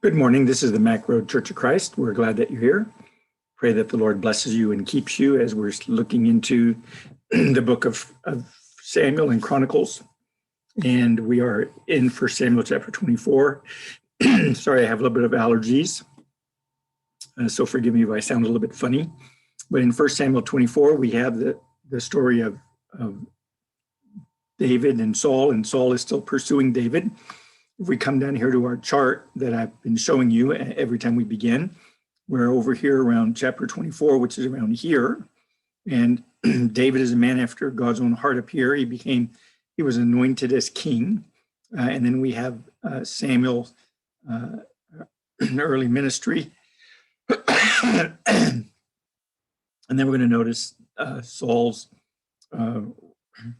Good morning. This is the Mack Road Church of Christ. We're glad that you're here. Pray that the Lord blesses you and keeps you as we're looking into the book of Samuel and Chronicles. And we are in 1 Samuel chapter 24. Sorry, I have a little bit of allergies. So forgive me if I sound a little bit funny. But in 1 Samuel 24, we have the story of David and Saul is still pursuing David. If we come down here to our chart that I've been showing you every time we begin, we're over here around chapter 24, which is around here. And David is a man after God's own heart up here. He was anointed as king. And then we have Samuel in early ministry. And then we're going to notice Saul's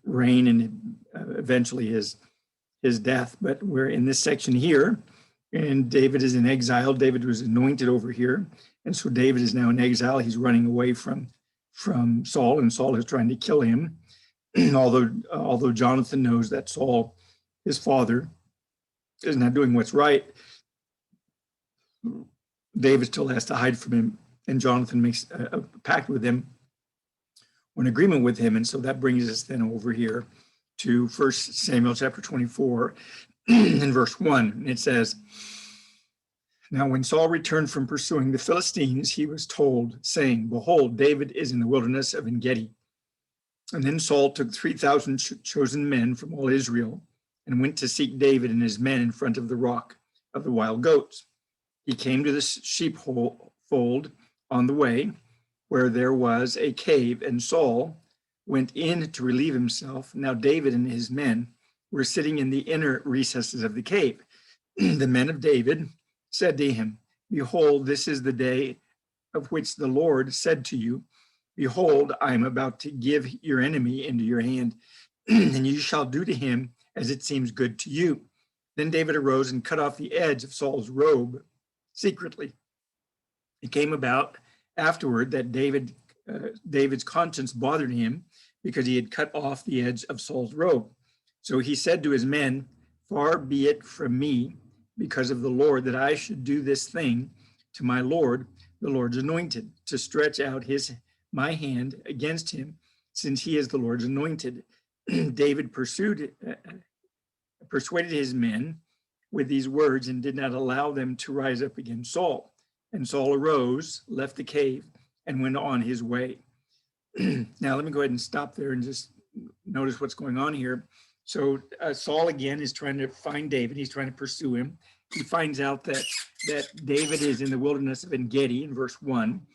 reign and eventually his death. But we're in this section here, and David is in exile. David was anointed over here, and so David is now in exile. He's running away from Saul, and Saul is trying to kill him. although Jonathan knows that Saul, his father, is not doing what's right, David still has to hide from him, and Jonathan makes a pact with him, or an agreement with him. And so that brings us then over here to 1 Samuel chapter 24 in verse 1. And it says, "Now when Saul returned from pursuing the Philistines, he was told, saying, 'Behold, David is in the wilderness of En-gedi.' And then Saul took 3,000 chosen men from all Israel and went to seek David and his men in front of the rock of the wild goats. He came to the sheepfold on the way, where there was a cave, and Saul went in to relieve himself. Now David and his men were sitting in the inner recesses of the cave. The men of David said to him, 'Behold, this is the day of which the Lord said to you, Behold, I am about to give your enemy into your hand, and you shall do to him as it seems good to you.' Then David arose and cut off the edge of Saul's robe secretly. It came about afterward that David's conscience bothered him because he had cut off the edge of Saul's robe. So he said to his men, 'Far be it from me, because of the Lord, that I should do this thing to my Lord, the Lord's anointed, to stretch out my hand against him, since he is the Lord's anointed.' David persuaded his men with these words and did not allow them to rise up against Saul. And Saul arose, left the cave, and went on his way." Now, let me go ahead and stop there and just notice what's going on here. So Saul, again, is trying to find David. He's trying to pursue him. He finds out that David is in the wilderness of En-gedi in verse 1.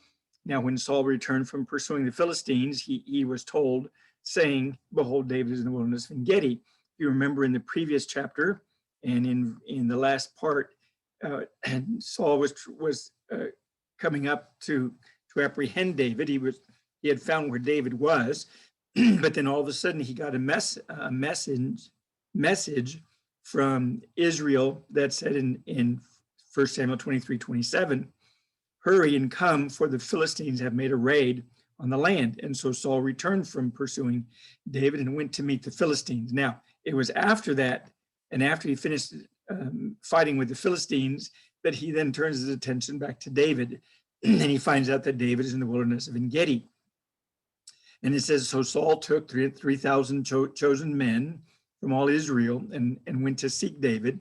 Now, when Saul returned from pursuing the Philistines, he was told, saying, "Behold, David is in the wilderness of En-gedi." You remember in the previous chapter and in the last part, and Saul was coming up to apprehend David. He had found where David was, but then all of a sudden he got a message from Israel that said in 1 Samuel 23:27, "Hurry and come, for the Philistines have made a raid on the land." And so Saul returned from pursuing David and went to meet the Philistines. Now, it was after that, and after he finished fighting with the Philistines, that he then turns his attention back to David, and he finds out that David is in the wilderness of En-gedi. And it says, "So Saul took 3,000 chosen men from all Israel and went to seek David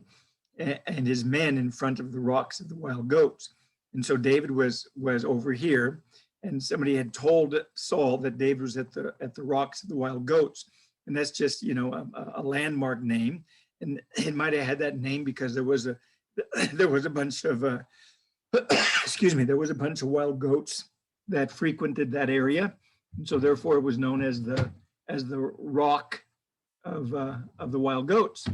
and his men in front of the rocks of the wild goats." And so David was over here, and somebody had told Saul that David was at the rocks of the wild goats. And that's just, a landmark name. And it might have had that name because there was a bunch of there was a bunch of wild goats that frequented that area, and so therefore it was known as the rock of the wild goats.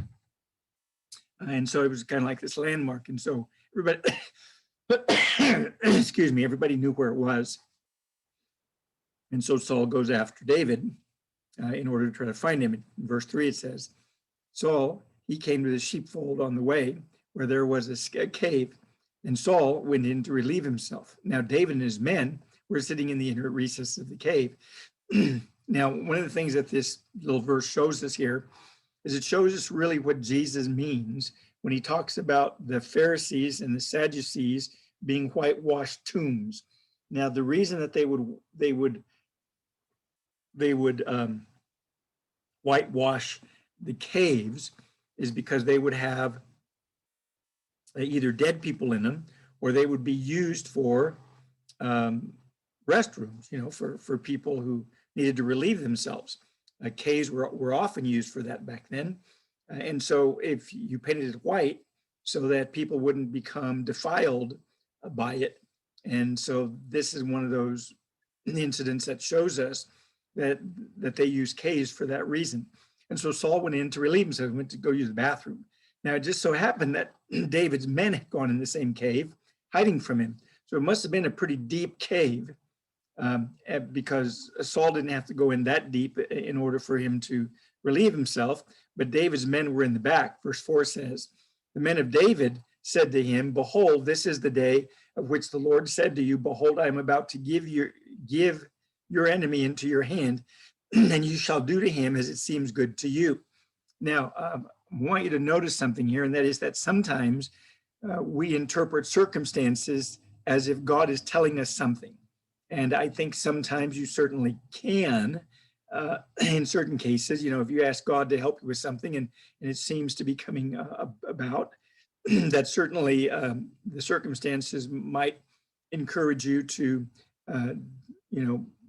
And so it was kind of like this landmark, and so everybody everybody knew where it was. And so Saul goes after David in order to try to find him. In verse 3 it says, "Saul, he came to the sheepfold on the way, where there was a cave, and Saul went in to relieve himself. Now David and his men were sitting in the inner recess of the cave." Now, one of the things that this little verse shows us here is it shows us really what Jesus means when he talks about the Pharisees and the Sadducees being whitewashed tombs. Now, the reason that they would whitewash the caves is because they would have either dead people in them, or they would be used for restrooms, for people who needed to relieve themselves. Caves were often used for that back then. And so if you painted it white so that people wouldn't become defiled by it. And so this is one of those incidents that shows us that they use caves for that reason. And so Saul went in to relieve himself, went to go use the bathroom. Now, it just so happened that David's men had gone in the same cave, hiding from him. So it must have been a pretty deep cave, because Saul didn't have to go in that deep in order for him to relieve himself. But David's men were in the back. Verse 4 says, the men of David said to him, behold, this is the day of which the Lord said to you, behold, I am about to give your enemy into your hand, and you shall do to him as it seems good to you. Now, I want you to notice something here, and that is that sometimes we interpret circumstances as if God is telling us something. And I think sometimes you certainly can, in certain cases, if you ask God to help you with something and it seems to be coming about, that certainly the circumstances might encourage you to,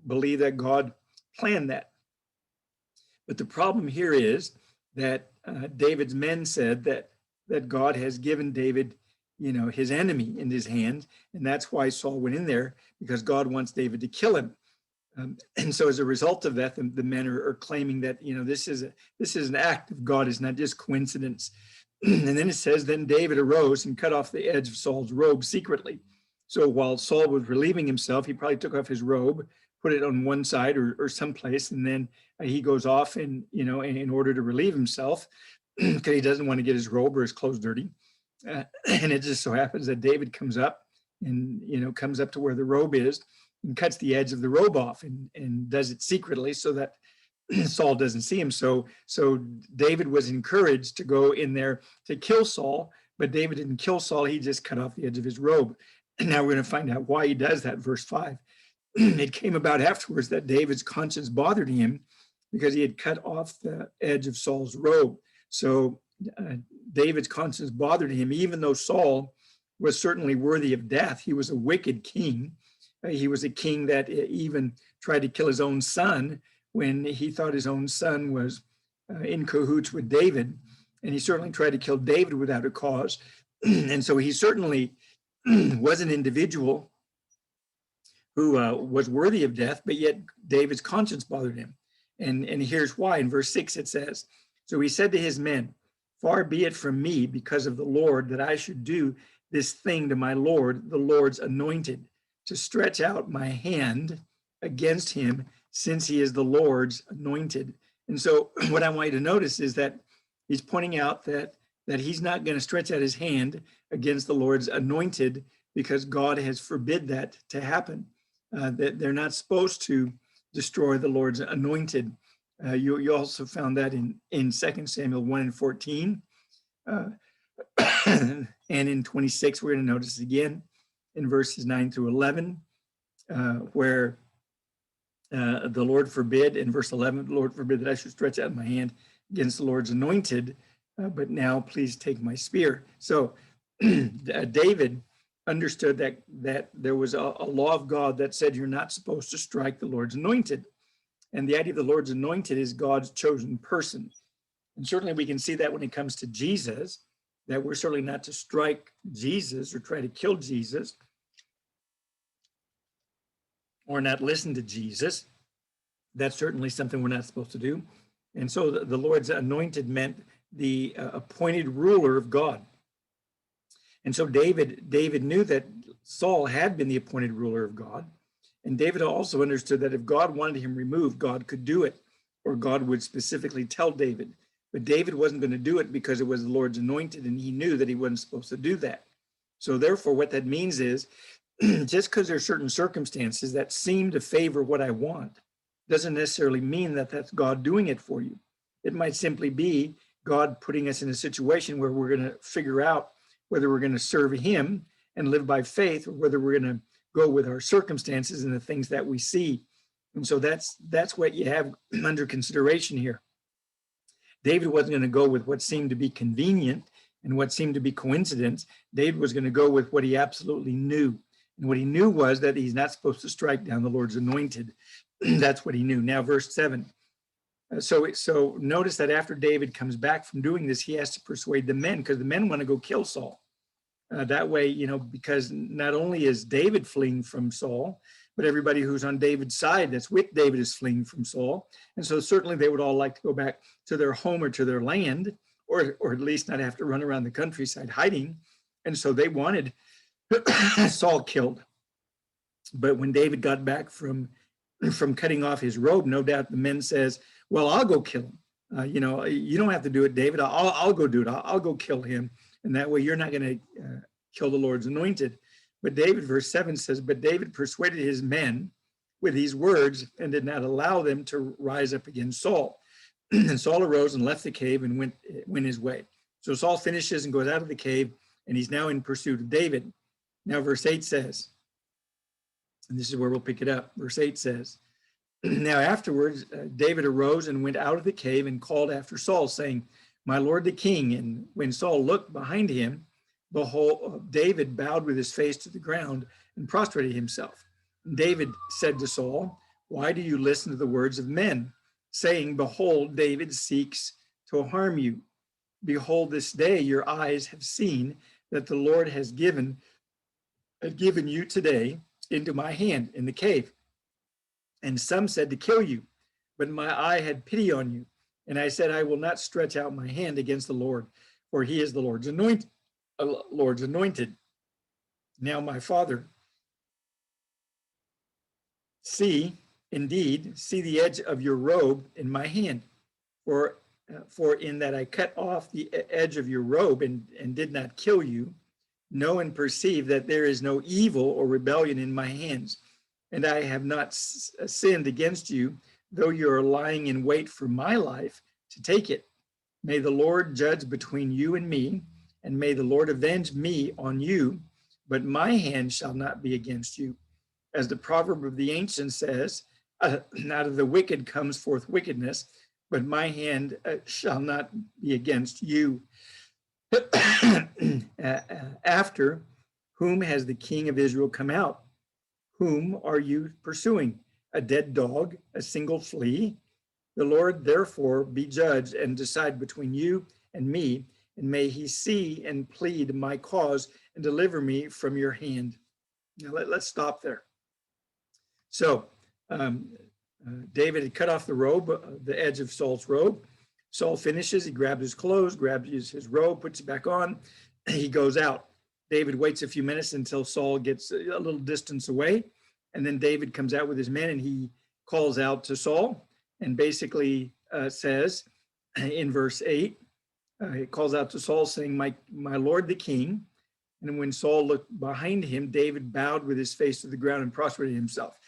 believe that God planned that. But the problem here is that David's men said that God has given David, his enemy in his hand, and that's why Saul went in there, because God wants David to kill him. And so as a result of that, the men are claiming that, this is an act of God. It's not just coincidence. And then it says, then David arose and cut off the edge of Saul's robe secretly. So while Saul was relieving himself, he probably took off his robe, put it on one side or someplace, and then he goes off in order to relieve himself, because he doesn't want to get his robe or his clothes dirty. And it just so happens that David comes up and, comes up to where the robe is and cuts the edge of the robe off and does it secretly so that Saul doesn't see him. So David was encouraged to go in there to kill Saul, but David didn't kill Saul. He just cut off the edge of his robe. And now we're going to find out why he does that. Verse 5. It came about afterwards that David's conscience bothered him because he had cut off the edge of Saul's robe. So David's conscience bothered him, even though Saul was certainly worthy of death. He was a wicked king. He was a king that even tried to kill his own son when he thought his own son was in cahoots with David. And he certainly tried to kill David without a cause. And so he certainly was an individual who was worthy of death, but yet David's conscience bothered him. And here's why. In verse 6 it says, so he said to his men, far be it from me, because of the Lord, that I should do this thing to my Lord, the Lord's anointed, to stretch out my hand against him, since he is the Lord's anointed. And so what I want you to notice is that he's pointing out that he's not going to stretch out his hand against the Lord's anointed, because God has forbid that to happen. That they're not supposed to destroy the Lord's anointed. You also found that in 2 Samuel 1 and 14. And in 26, we're going to notice again in verses 9 through 11, where the Lord forbid, in verse 11, the Lord forbid that I should stretch out my hand against the Lord's anointed, but now please take my spear. So David understood that there was a law of God that said you're not supposed to strike the Lord's anointed. And the idea of the Lord's anointed is God's chosen person. And certainly we can see that when it comes to Jesus, that we're certainly not to strike Jesus or try to kill Jesus or not listen to Jesus. That's certainly something we're not supposed to do. And so the Lord's anointed meant the appointed ruler of God. And so David knew that Saul had been the appointed ruler of God. And David also understood that if God wanted him removed, God could do it, or God would specifically tell David. But David wasn't going to do it because it was the Lord's anointed, and he knew that he wasn't supposed to do that. So therefore, what that means is, just because there's certain circumstances that seem to favor what I want, doesn't necessarily mean that that's God doing it for you. It might simply be God putting us in a situation where we're going to figure out whether we're going to serve him and live by faith, or whether we're going to go with our circumstances and the things that we see. And so that's what you have under consideration here. David wasn't going to go with what seemed to be convenient and what seemed to be coincidence. David was going to go with what he absolutely knew. And what he knew was that he's not supposed to strike down the Lord's anointed. That's what he knew. Now, verse 7. So notice that after David comes back from doing this, he has to persuade the men, because the men want to go kill Saul. That way, because not only is David fleeing from Saul, but everybody who's on David's side that's with David is fleeing from Saul. And so certainly they would all like to go back to their home or to their land, or at least not have to run around the countryside hiding. And so they wanted Saul killed. But when David got back from cutting off his robe, no doubt the men says, well, I'll go kill him. You don't have to do it, David. I'll go do it. I'll go kill him. And that way you're not going to kill the Lord's anointed. But David, verse 7 says, but David persuaded his men with these words and did not allow them to rise up against Saul. And Saul arose and left the cave and went his way. So Saul finishes and goes out of the cave, and he's now in pursuit of David. Now verse 8 says, and this is where we'll pick it up. Verse 8 says, now afterwards, David arose and went out of the cave and called after Saul, saying, my lord the king. And when Saul looked behind him, behold, David bowed with his face to the ground and prostrated himself. And David said to Saul, why do you listen to the words of men, saying, behold, David seeks to harm you. Behold, this day your eyes have seen that the Lord has given you today into my hand in the cave. And some said to kill you, but my eye had pity on you. And I said, I will not stretch out my hand against the Lord, for he is the Lord's anointed. Now, my father, see the edge of your robe in my hand, for in that I cut off the edge of your robe and did not kill you, know and perceive that there is no evil or rebellion in my hands, and I have not sinned against you, though you are lying in wait for my life to take it. May the Lord judge between you and me, and may the Lord avenge me on you, but my hand shall not be against you. As the proverb of the ancient says, out of the wicked comes forth wickedness, but my hand shall not be against you. After whom has the king of Israel come out? Whom are you pursuing? A dead dog, a single flea? The Lord therefore be judge and decide between you and me, and may he see and plead my cause and deliver me from your hand. Now let's stop there. So David had cut off the robe, the edge of Saul's robe. Saul finishes, he grabs his clothes, grabs his robe, puts it back on, he goes out. David waits a few minutes until Saul gets a little distance away, and then David comes out with his men and he calls out to Saul and basically says in verse 8, he calls out to Saul saying, my lord the king. And when Saul looked behind him, David bowed with his face to the ground and prostrated himself.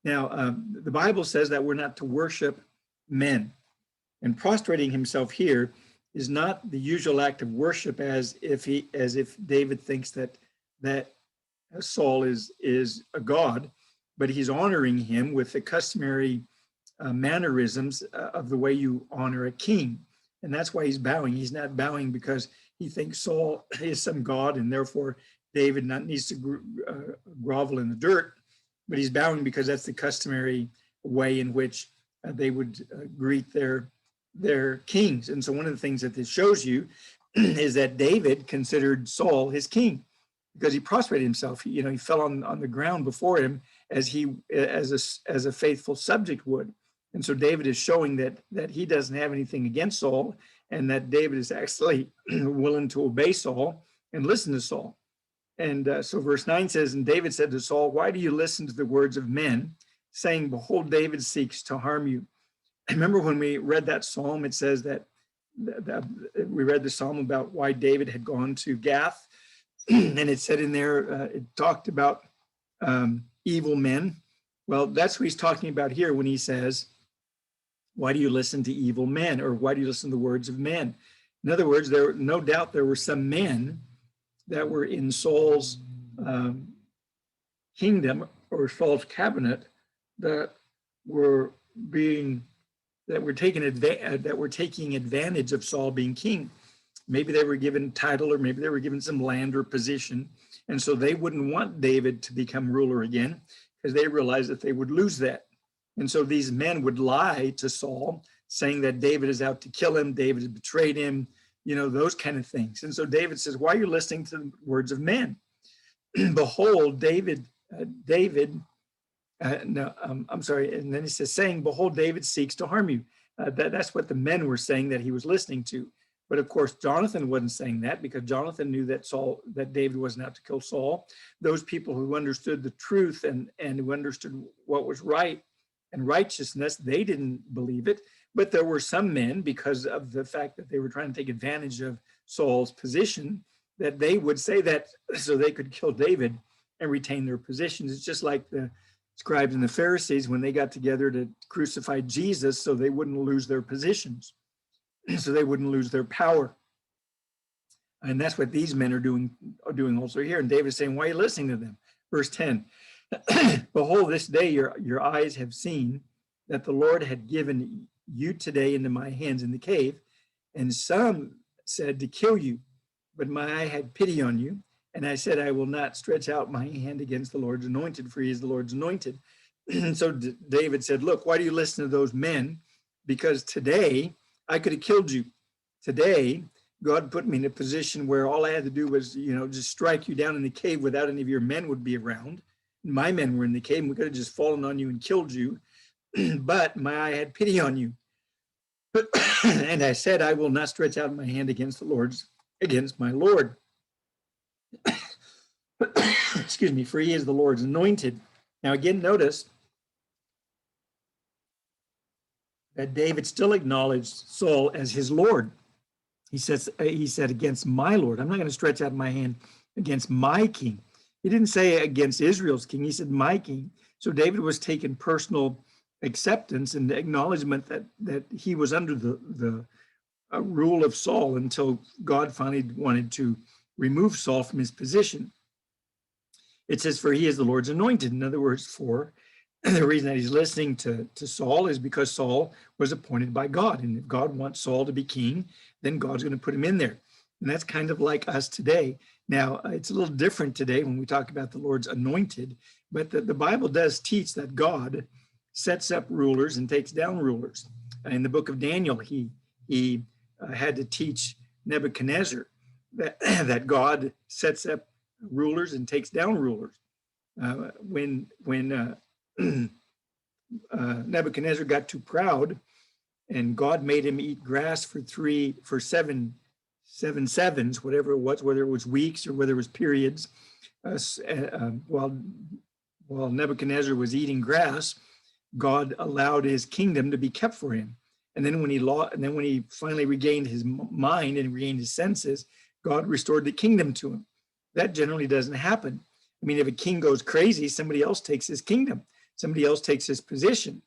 Now, the Bible says that we're not to worship men. And prostrating himself here is not the usual act of worship, as if David thinks that Saul is a god, but he's honoring him with the customary mannerisms of the way you honor a king. And that's why he's bowing. He's not bowing because he thinks Saul is some god and therefore David needs to grovel in the dirt, but he's bowing because that's the customary way in which they would greet their kings. And so one of the things that this shows you is that David considered Saul his king because he prostrated himself. He fell on the ground before him as a faithful subject would. And so David is showing that he doesn't have anything against Saul, and that David is actually willing to obey Saul and listen to Saul. And so verse 9 says, and David said to Saul, why do you listen to the words of men, saying, behold, David seeks to harm you? I remember when we read that psalm, it says that we read the psalm about why David had gone to Gath, and it said in there, it talked about evil men. Well, that's what he's talking about here when he says, Why do you listen to evil men? Or why do you listen to the words of men? In other words, no doubt there were some men that were in Saul's kingdom or Saul's cabinet that were taking advantage of Saul being king. Maybe they were given title, or maybe they were given some land or position, and so they wouldn't want David to become ruler again because they realized that they would lose that. And so these men would lie to Saul, saying that David is out to kill him, David has betrayed him, those kind of things. And so David says, why are you listening to the words of men? Behold, I'm sorry. And then he says, saying, behold, David seeks to harm you. That's what the men were saying that he was listening to. But of course, Jonathan wasn't saying that, because Jonathan knew that David wasn't out to kill Saul. Those people who understood the truth and who understood what was right and righteousness, they didn't believe it. But there were some men, because of the fact that they were trying to take advantage of Saul's position, that they would say that so they could kill David and retain their positions. It's just like the scribes and the Pharisees when they got together to crucify Jesus so they wouldn't lose their positions, so they wouldn't lose their power. And that's what these men are doing also here. And David is saying, why are you listening to them? Verse 10, behold, this day your eyes have seen that the Lord had given you today into my hands in the cave. And some said to kill you, but my eye had pity on you. And I said, I will not stretch out my hand against the Lord's anointed, for he is the Lord's anointed. And so David said, look, why do you listen to those men? Because today I could have killed you. Today, God put me in a position where all I had to do was, just strike you down in the cave without any of your men would be around. My men were in the cave, and we could have just fallen on you and killed you. But my eye had pity on you. And I said, I will not stretch out my hand against my Lord. Excuse me, for he is the Lord's anointed. Now again, notice that David still acknowledged Saul as his Lord. He said, against my Lord. I'm not going to stretch out my hand against my king. He didn't say against Israel's king. He said my king. So David was taking personal acceptance and acknowledgement that he was under the rule of Saul until God finally wanted to remove Saul from his position. It says, for he is the Lord's anointed. In other words, for the reason that he's listening to Saul is because Saul was appointed by God. And if God wants Saul to be king, then God's going to put him in there. And that's kind of like us today. Now, it's a little different today when we talk about the Lord's anointed, but the Bible does teach that God sets up rulers and takes down rulers. In the book of Daniel, he had to teach Nebuchadnezzar that God sets up rulers and takes down rulers. When Nebuchadnezzar got too proud, and God made him eat grass for seven sevens, whatever it was, whether it was weeks or whether it was periods, while Nebuchadnezzar was eating grass, God allowed his kingdom to be kept for him. And then when he finally regained his mind and regained his senses, God restored the kingdom to him. That generally doesn't happen. I mean, if a king goes crazy, somebody else takes his kingdom. Somebody else takes his position.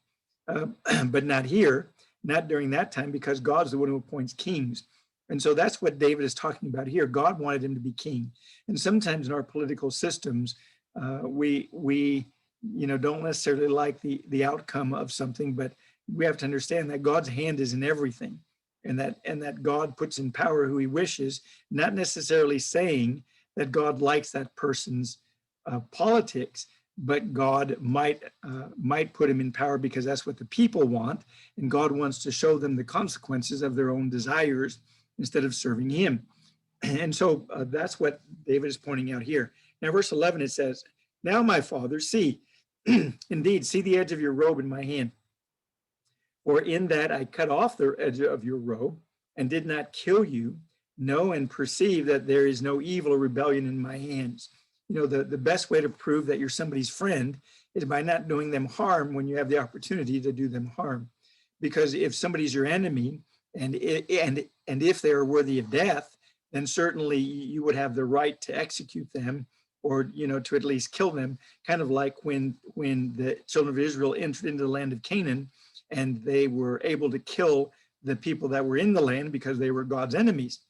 But not here, not during that time, because God's the one who appoints kings. And so that's what David is talking about here. God wanted him to be king. And sometimes in our political systems, we don't necessarily like the outcome of something, but we have to understand that God's hand is in everything, and that God puts in power who he wishes, not necessarily saying that God likes that person's politics, but God might put him in power because that's what the people want, and God wants to show them the consequences of their own desires instead of serving him. And so that's what David is pointing out here. Now, verse 11, it says, now, my father, see, indeed, see the edge of your robe in my hand. For in that I cut off the edge of your robe and did not kill you. Know and perceive that there is no evil or rebellion in my hands. The best way to prove that you're somebody's friend is by not doing them harm when you have the opportunity to do them harm. Because if somebody's your enemy, and if they are worthy of death, then certainly you would have the right to execute them, or to at least kill them. Kind of like when the children of Israel entered into the land of Canaan, and they were able to kill the people that were in the land because they were God's enemies.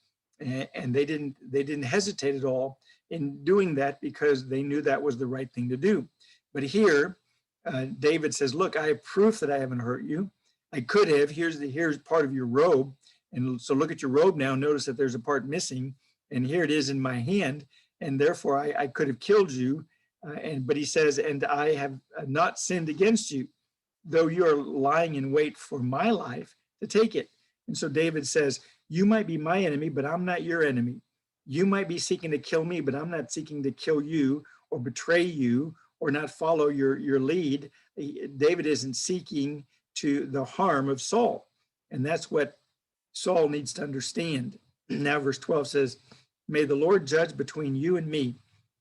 And they didn't hesitate at all in doing that because they knew that was the right thing to do. But here, David says, look, I have proof that I haven't hurt you. I could have. Here's part of your robe. And so look at your robe now. Notice that there's a part missing. And here it is in my hand. And therefore, I could have killed you. But he says, and I have not sinned against you, though you are lying in wait for my life to take it. And so David says, you might be my enemy, but I'm not your enemy. You might be seeking to kill me, but I'm not seeking to kill you or betray you or not follow your lead. David isn't seeking to the harm of Saul. And that's what Saul needs to understand. Now, verse 12 says, may the Lord judge between you and me,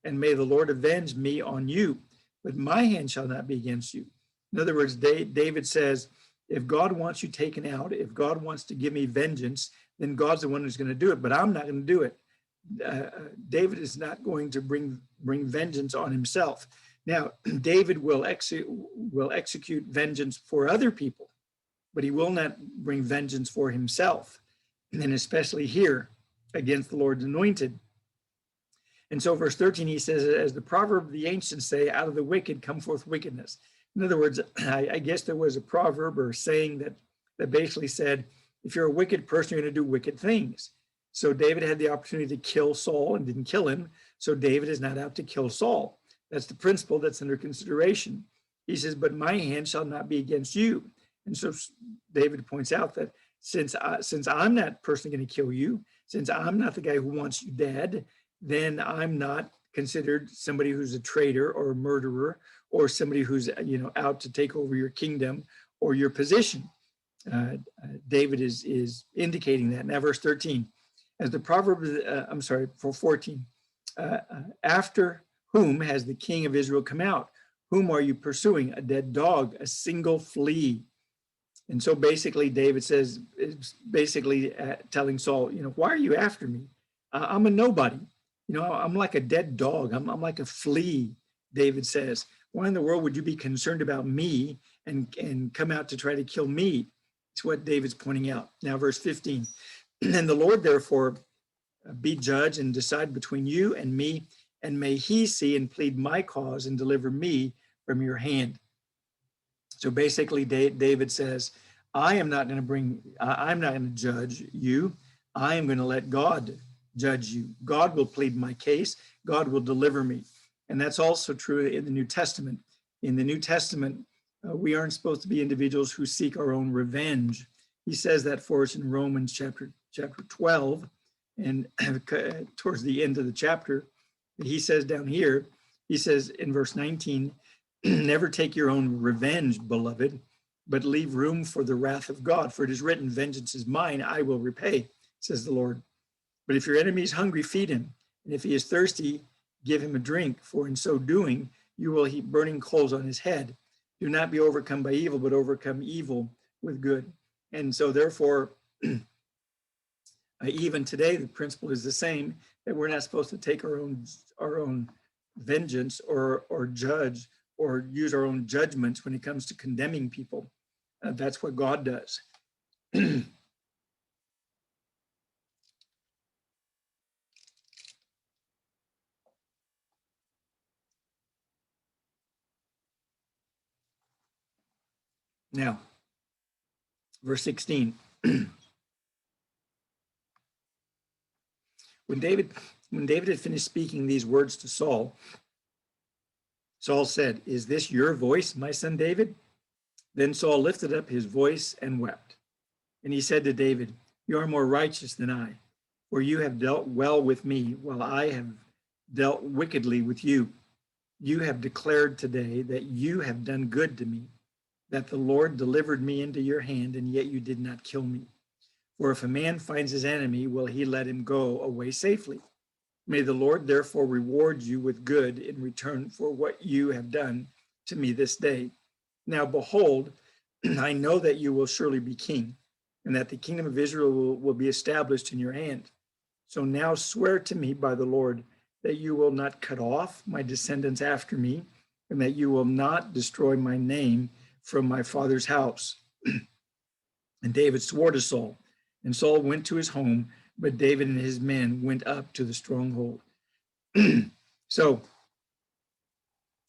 and may the Lord avenge me on you, but my hand shall not be against you. In other words, David says, if God wants you taken out, if God wants to give me vengeance, then God's the one who's going to do it, but I'm not going to do it. David is not going to bring vengeance on himself. Now, David will execute vengeance for other people, but he will not bring vengeance for himself, and especially here against the Lord's anointed. And so verse 13, he says, as the proverb of the ancients say, out of the wicked come forth wickedness. In other words, I guess there was a proverb or a saying that basically said, if you're a wicked person, you're going to do wicked things. So David had the opportunity to kill Saul and didn't kill him. So David is not out to kill Saul. That's the principle that's under consideration. He says, but my hand shall not be against you. And so David points out that since I'm not personally going to kill you, since I'm not the guy who wants you dead, then I'm not considered somebody who's a traitor or a murderer or somebody who's out to take over your kingdom or your position. David is indicating that. Now, verse 13, as the proverb, for 14, after whom has the king of Israel come out? Whom are you pursuing? A dead dog, a single flea. And so basically, David says, it's basically telling Saul, why are you after me? I'm a nobody. I'm like a dead dog. I'm like a flea, David says. Why in the world would you be concerned about me and come out to try to kill me? It's what David's pointing out. Now, verse 15, and the Lord therefore be judge and decide between you and me, and may he see and plead my cause and deliver me from your hand. So basically, David says, I'm not going to judge you. I am going to let God judge you. God will plead my case. God will deliver me. And that's also true in the New Testament. In the New Testament, we aren't supposed to be individuals who seek our own revenge. He says that for us in Romans chapter 12, and towards the end of the chapter, he says down here, he says in verse 19, never take your own revenge, beloved, but leave room for the wrath of God. For it is written, vengeance is mine, I will repay, says the Lord. But if your enemy is hungry, feed him. And if he is thirsty, give him a drink. For in so doing, you will heap burning coals on his head. Do not be overcome by evil, but overcome evil with good. And so therefore, even today, the principle is the same, that we're not supposed to take our own vengeance or judge or use our own judgments when it comes to condemning people. That's what God does. Now, verse 16. When David had finished speaking these words to Saul, Saul said, is this your voice, my son David? Then Saul lifted up his voice and wept. And he said to David, you are more righteous than I, for you have dealt well with me, while I have dealt wickedly with you. You have declared today that you have done good to me, that the Lord delivered me into your hand, and yet you did not kill me. For if a man finds his enemy, will he let him go away safely? May the Lord therefore reward you with good in return for what you have done to me this day. Now behold, I know that you will surely be king, and that the kingdom of Israel will be established in your hand. So now swear to me by the Lord that you will not cut off my descendants after me, and that you will not destroy my name from my father's house. And David swore to Saul, and Saul went to his home, but David and his men went up to the stronghold. So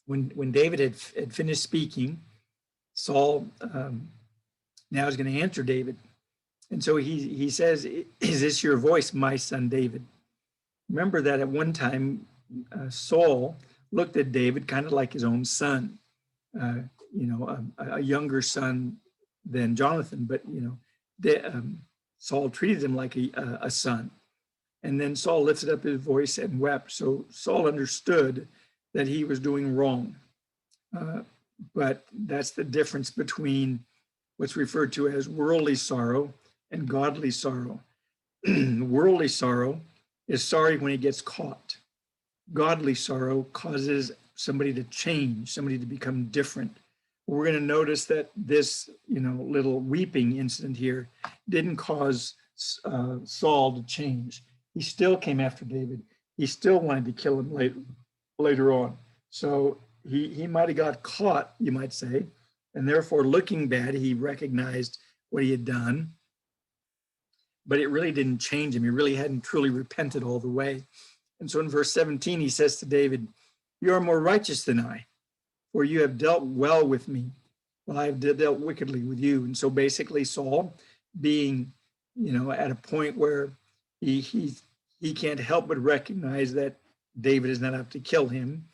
when David had finished speaking, Saul now is going to answer David. And so he says, "Is this your voice, my son David?" Remember that at one time, Saul looked at David kind of like his own son, a younger son than Jonathan, but, Saul treated him like a son. And then Saul lifted up his voice and wept. So Saul understood that he was doing wrong. But that's the difference between what's referred to as worldly sorrow and godly sorrow. Worldly sorrow is sorry when he gets caught. Godly sorrow causes somebody to change, somebody to become different. We're going to notice that this, little weeping incident here didn't cause Saul to change. He still came after David. He still wanted to kill him later on. So he might have got caught, you might say, and therefore looking bad, he recognized what he had done, but it really didn't change him. He really hadn't truly repented all the way. And so in verse 17, he says to David, "You are more righteous than I, for you have dealt well with me, while I have dealt wickedly with you." And so basically Saul, being, at a point where he can't help but recognize that David is not out to kill him,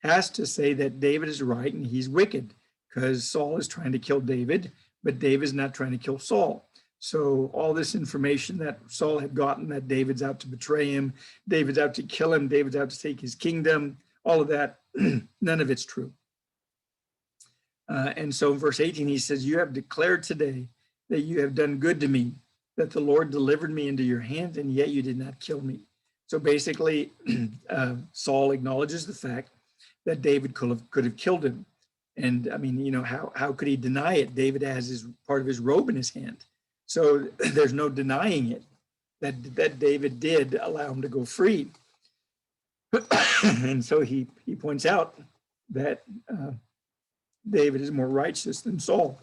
has to say that David is right and he's wicked, because Saul is trying to kill David, but David is not trying to kill Saul. So all this information that Saul had gotten, that David's out to betray him, David's out to kill him, David's out to take his kingdom, all of that, none of it's true. And so in verse 18, he says, "You have declared today that you have done good to me, that the Lord delivered me into your hand, and yet you did not kill me." So basically, Saul acknowledges the fact that David could have killed him. And I mean, how could he deny it? David has part of his robe in his hand. So there's no denying it, that David did allow him to go free. And so he points out that David is more righteous than Saul.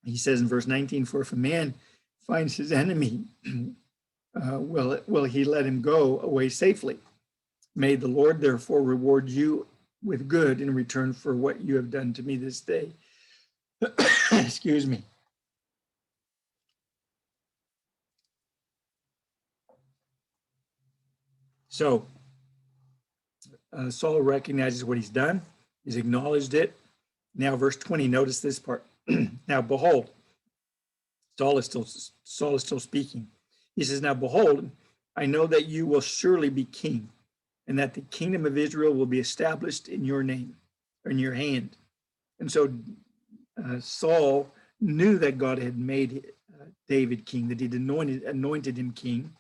He says in verse 19, "For if a man finds his enemy, will he let him go away safely? May the Lord therefore reward you with good in return for what you have done to me this day." Excuse me. So Saul recognizes what he's done. He's acknowledged it. Now, verse 20, notice this part. "Now, behold," Saul is still speaking. He says, "Now, behold, I know that you will surely be king, and that the kingdom of Israel will be established in your name, or in your hand." And so Saul knew that God had made David king, that he'd anointed him king,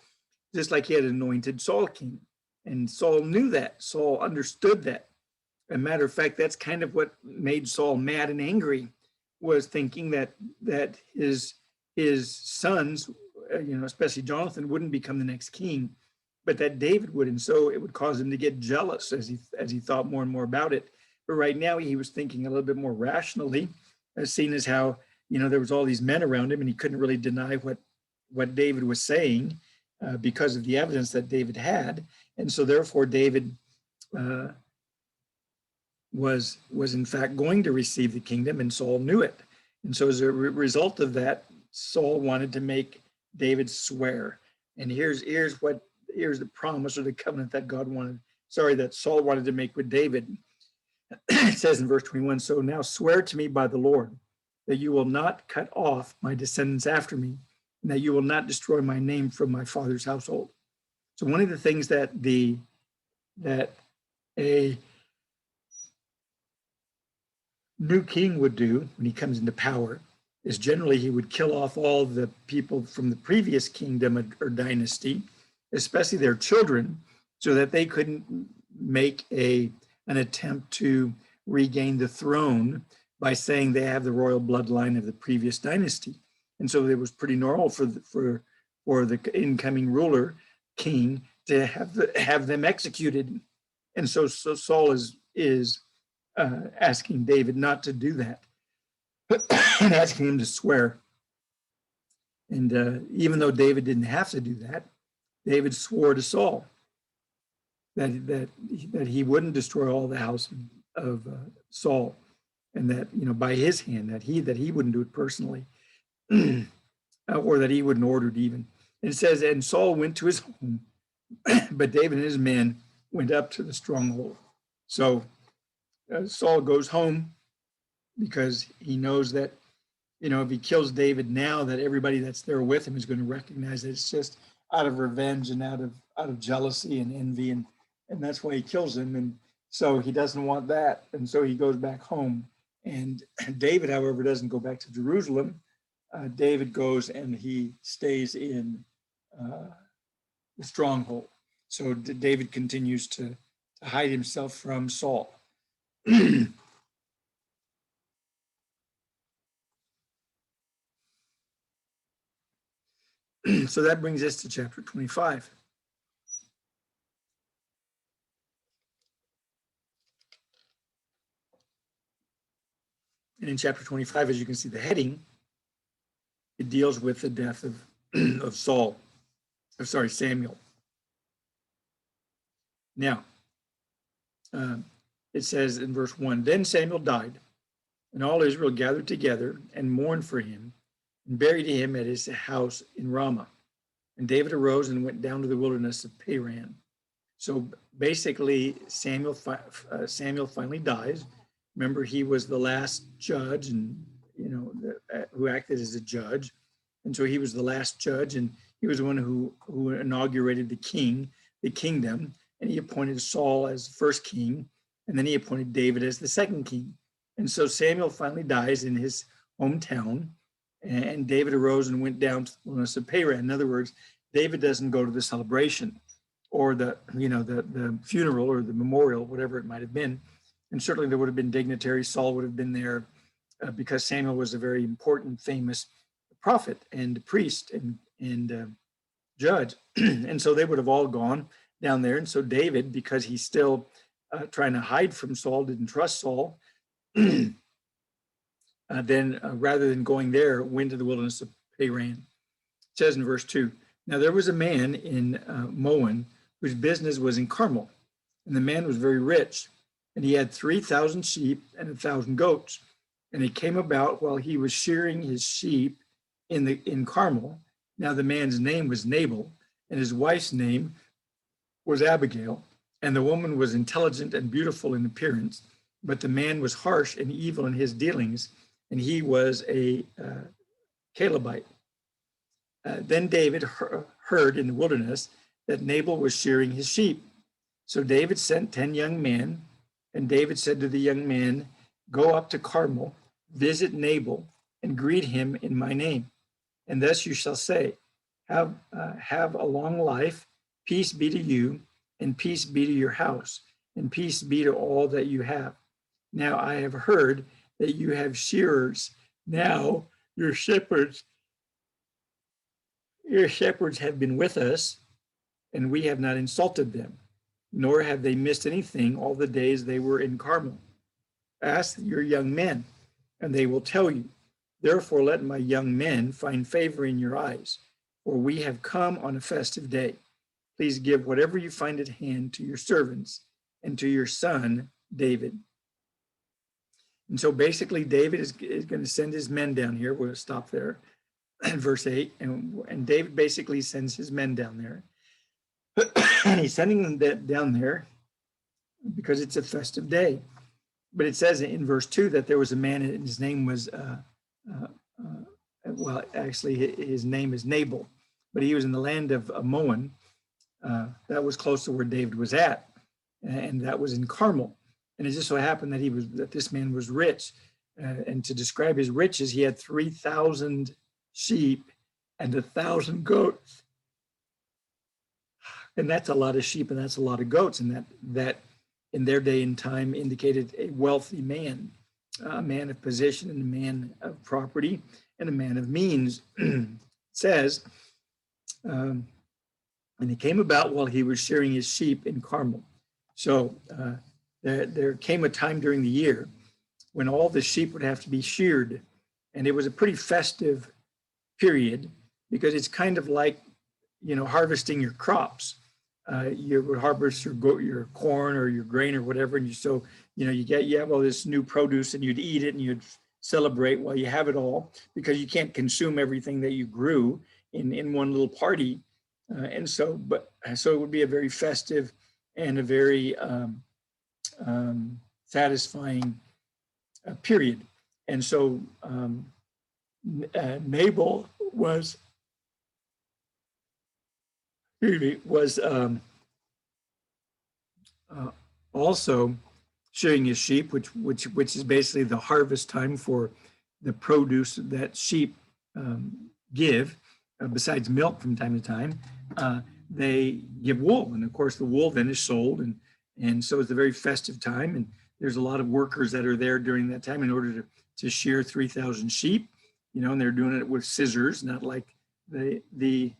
just like he had anointed Saul king. And Saul knew that. Saul understood that. As a matter of fact, that's kind of what made Saul mad and angry, was thinking that his sons, especially Jonathan, wouldn't become the next king, but that David would. And so it would cause him to get jealous as he thought more and more about it. But right now he was thinking a little bit more rationally, seeing as how, there was all these men around him and he couldn't really deny what David was saying because of the evidence that David had. And so therefore David was in fact going to receive the kingdom, and Saul knew it. And so as a result of that, Saul wanted to make David swear. And here's the promise or the covenant that Saul wanted to make with David. It says in verse 21, "So now swear to me by the Lord that you will not cut off my descendants after me, and that you will not destroy my name from my father's household." So one of the things that a new king would do when he comes into power is generally he would kill off all the people from the previous kingdom or dynasty, especially their children, so that they couldn't make an attempt to regain the throne by saying they have the royal bloodline of the previous dynasty. And so it was pretty normal for the incoming ruler, king, to have them executed. And so Saul is asking David not to do that. and asking him to swear. And even though David didn't have to do that, David swore to Saul that he wouldn't destroy all the house of Saul, and that by his hand, that he wouldn't do it personally, or that he wouldn't order it even. And it says, and Saul went to his home, but David and his men went up to the stronghold. So Saul goes home because he knows that if he kills David now, that everybody that's there with him is going to recognize that it's just out of revenge and out of jealousy and envy, and that's why he kills him. And so he doesn't want that, and so he goes back home. And David, however, doesn't go back to Jerusalem. David goes and he stays in the stronghold. So David continues to hide himself from Saul. So that brings us to chapter 25. And in chapter 25, as you can see the heading, it deals with the death of Samuel. Now, it says in verse 1, then Samuel died, and all Israel gathered together and mourned for him, and buried him at his house in Ramah. And David arose and went down to the wilderness of Paran. So basically, Samuel finally dies. Remember, he was the last judge, and who acted as a judge, and so he was the last judge, and he was the one who inaugurated the kingdom, and he appointed Saul as first king, and then he appointed David as the second king. And so Samuel finally dies in his hometown, and David arose and went down to the wilderness of Paran. In other words, David doesn't go to the celebration or the funeral or the memorial, whatever it might have been. And certainly there would have been dignitaries. Saul would have been there because Samuel was a very important, famous prophet and priest and judge. And so they would have all gone down there. And so David, because he's still trying to hide from Saul, didn't trust Saul, then rather than going there, went to the wilderness of Paran. It says in verse 2, now there was a man in Moab whose business was in Carmel, and the man was very rich, and he had 3,000 sheep and 1,000 goats. And it came about while he was shearing his sheep in Carmel. Now the man's name was Nabal, and his wife's name was Abigail, and the woman was intelligent and beautiful in appearance, but the man was harsh and evil in his dealings, and he was a Calebite. Then David heard in the wilderness that Nabal was shearing his sheep. So David sent 10 young men, and David said to the young men, go up to Carmel, visit Nabal, and greet him in my name. And thus you shall say, have a long life, peace be to you, and peace be to your house, and peace be to all that you have. Now I have heard that you have shearers. Now your shepherds have been with us, and we have not insulted them, nor have they missed anything all the days they were in Carmel. Ask your young men, and they will tell you. Therefore let my young men find favor in your eyes, for we have come on a festive day. Please give whatever you find at hand to your servants and to your son David. And so basically David is going to send his men down here. We'll stop there in verse 8. And David basically sends his men down there. And he's sending them down there because it's a festive day. But it says in verse 2 that there was a man, and his name was, well, actually his name is Nabal, but he was in the land of Moab. That was close to where David was at, and that was in Carmel. And it just so happened that this man was rich. And to describe his riches, he had 3,000 sheep and 1,000 goats. And that's a lot of sheep and that's a lot of goats. And that in their day and time indicated a wealthy man, a man of position and a man of property and a man of means. It says, and it came about while he was shearing his sheep in Carmel. So there came a time during the year when all the sheep would have to be sheared. And it was a pretty festive period because it's kind of like, harvesting your crops. You would harvest your corn or your grain or whatever, and you have all this new produce, and you'd eat it and you'd celebrate while you have it all, because you can't consume everything that you grew in one little party. So it would be a very festive and a very satisfying period. And so Nabal was also shearing his sheep, which is basically the harvest time for the produce that sheep give. Besides milk from time to time, they give wool, and of course the wool then is sold, and so it's a very festive time. And there's a lot of workers that are there during that time in order to shear 3,000 sheep, and they're doing it with scissors, not like the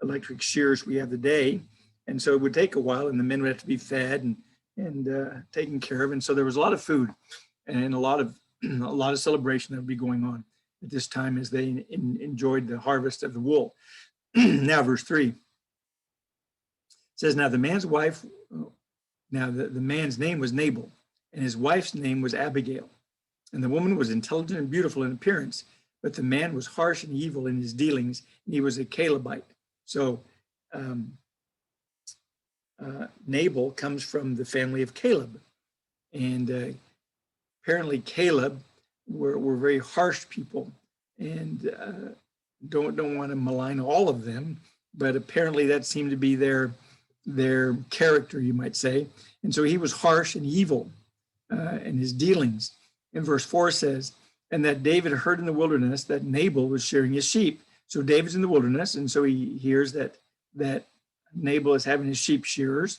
electric shears we have today. And so it would take a while, and the men would have to be fed and taken care of. And so there was a lot of food and a lot of celebration that would be going on at this time as they enjoyed the harvest of the wool. Now, verse 3 says, now the man's name was Nabal, and his wife's name was Abigail. And the woman was intelligent and beautiful in appearance, but the man was harsh and evil in his dealings, and he was a Calebite. So Nabal comes from the family of Caleb. And apparently Caleb were very harsh people, and don't want to malign all of them, but apparently that seemed to be their character, you might say. And so he was harsh and evil in his dealings. And verse 4 says, and that David heard in the wilderness that Nabal was shearing his sheep. So David's in the wilderness, and so he hears that Nabal is having his sheep shearers.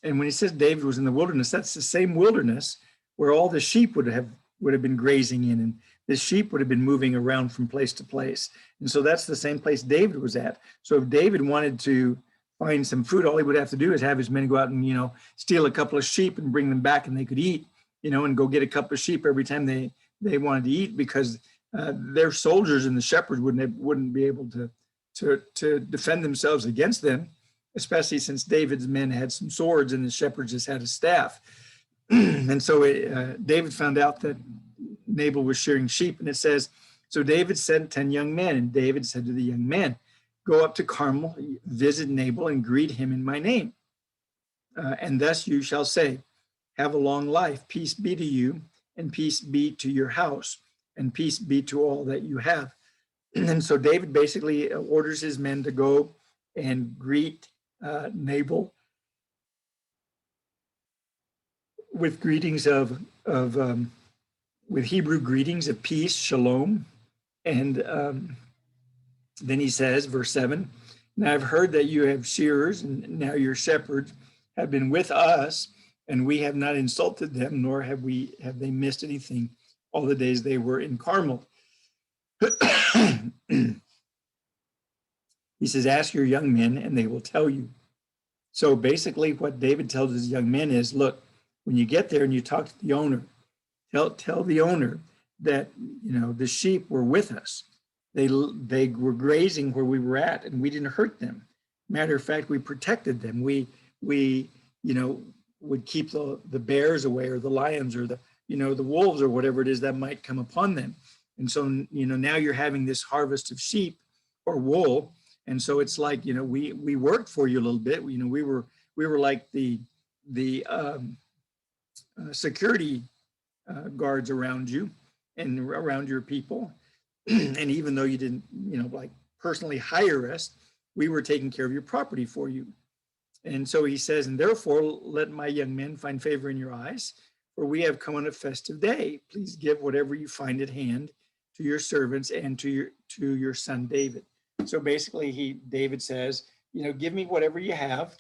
And when he says David was in the wilderness, that's the same wilderness where all the sheep would have been grazing in, and the sheep would have been moving around from place to place. And so that's the same place David was at. So if David wanted to find some food, all he would have to do is have his men go out and, steal a couple of sheep and bring them back, and they could eat, and go get a couple of sheep every time they wanted to eat, because their soldiers and the shepherds wouldn't be able to defend themselves against them, especially since David's men had some swords and the shepherds just had a staff. And so David found out that Nabal was shearing sheep, and it says, so David sent 10 young men, and David said to the young men, go up to Carmel, visit Nabal, and greet him in my name. And thus you shall say, have a long life, peace be to you, and peace be to your house, and peace be to all that you have. And so David basically orders his men to go and greet Nabal with greetings with Hebrew greetings of peace, shalom. And then he says, verse 7, now I've heard that you have shearers, and now your shepherds have been with us, and we have not insulted them, nor have they missed anything all the days they were in Carmel. He says, ask your young men, and they will tell you. So basically what David tells his young men is, look, when you get there and you talk to the owner, tell the owner that, the sheep were with us. They were grazing where we were at, and we didn't hurt them. Matter of fact, we protected them. We would keep the bears away, or the lions, or the wolves, or whatever it is that might come upon them. And so, now you're having this harvest of sheep or wool. And so it's like, we worked for you a little bit. We were like the security guards around you and around your people. And even though you didn't, personally hire us, we were taking care of your property for you. And so he says, and therefore let my young men find favor in your eyes, for we have come on a festive day. Please give whatever you find at hand to your servants and to your son David. So basically David says, give me whatever you have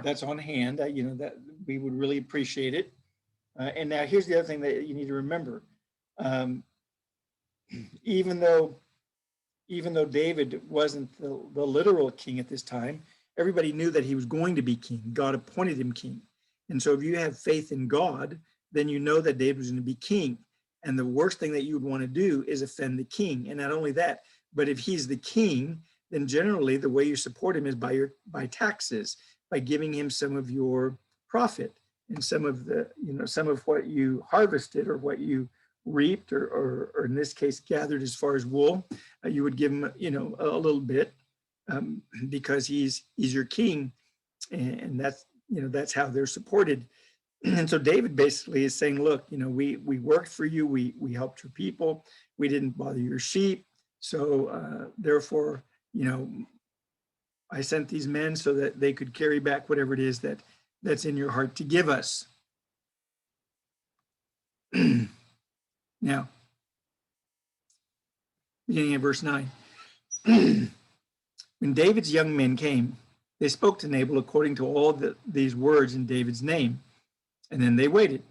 that's on hand, that we would really appreciate it. And now here's the other thing that you need to remember. Even though David wasn't the literal king at this time, everybody knew that he was going to be king. God appointed him king. And so if you have faith in God, then you know that David was going to be king. And the worst thing that you would want to do is offend the king. And not only that, but if he's the king, then generally the way you support him is by taxes, by giving him some of your profit and some of what you harvested or what you reaped or in this case gathered as far as wool. You would give him a little bit because he's your king, and that's how they're supported. And so David basically is saying, look, we worked for you, we helped your people, we didn't bother your sheep, so therefore, I sent these men so that they could carry back whatever it is that's in your heart to give us. Now, beginning at verse 9. When David's young men came, they spoke to Nabal according to all these words in David's name, and then they waited.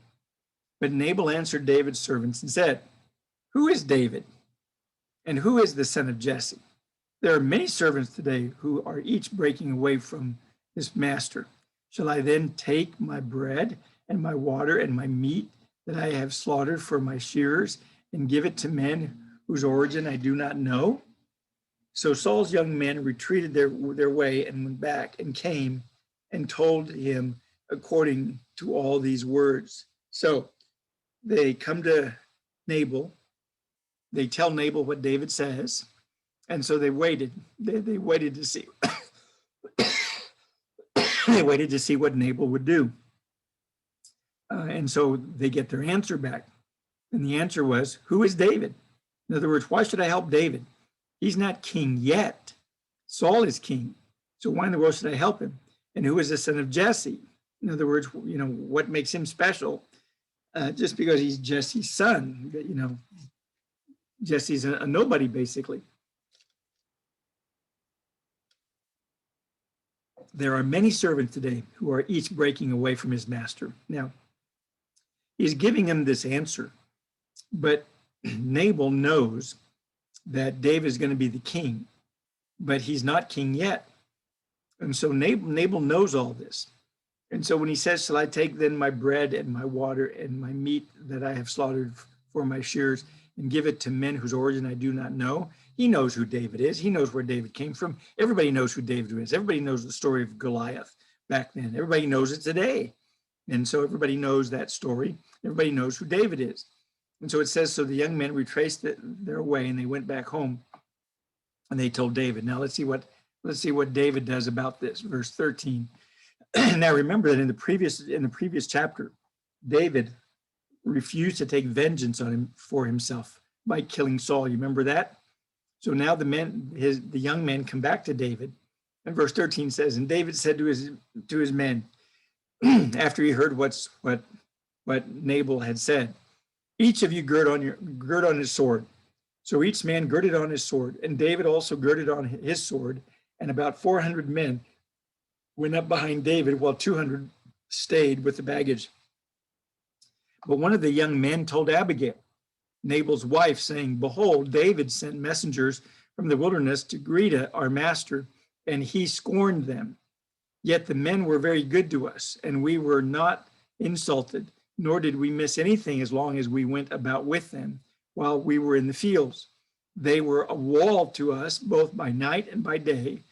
But Nabal answered David's servants and said, "Who is David? And who is the son of Jesse? There are many servants today who are each breaking away from his master. Shall I then take my bread and my water and my meat that I have slaughtered for my shearers and give it to men whose origin I do not know?" So Saul's young men retreated their way and went back and came and told him according to all these words. So they come to Nabal. They tell Nabal what David says. And so they waited. They waited to see. They waited to see what Nabal would do. And so they get their answer back. And the answer was, "Who is David?" In other words, why should I help David? He's not king yet. Saul is king. So why in the world should I help him? And who is the son of Jesse? In other words, what makes him special? Just because he's Jesse's son, Jesse's a nobody, basically. There are many servants today who are each breaking away from his master. Now, he's giving him this answer, but Nabal knows that David is going to be the king, but he's not king yet. And so Nabal knows all this. And so when he says, "Shall I take then my bread and my water and my meat that I have slaughtered for my shears and give it to men whose origin I do not know?" He knows who David is. He knows where David came from. Everybody knows who David is. Everybody knows the story of Goliath back then. Everybody knows it today. And so everybody knows that story. Everybody knows who David is. And so it says, so the young men retraced their way and they went back home and they told David. Now let's see what David does about this. Verse 13. Now remember that in the previous chapter, David refused to take vengeance on him for himself by killing Saul. You remember that? So now the young men come back to David. And verse 13 says, and David said to his men, after he heard what Nabal had said, "Each of you gird on his sword." So each man girded on his sword, and David also girded on his sword, and about 400 men went up behind David while 200 stayed with the baggage. But one of the young men told Abigail, Nabal's wife, saying, "Behold, David sent messengers from the wilderness to greet our master, and he scorned them. Yet the men were very good to us, and we were not insulted, nor did we miss anything as long as we went about with them while we were in the fields. They were a wall to us both by night and by day,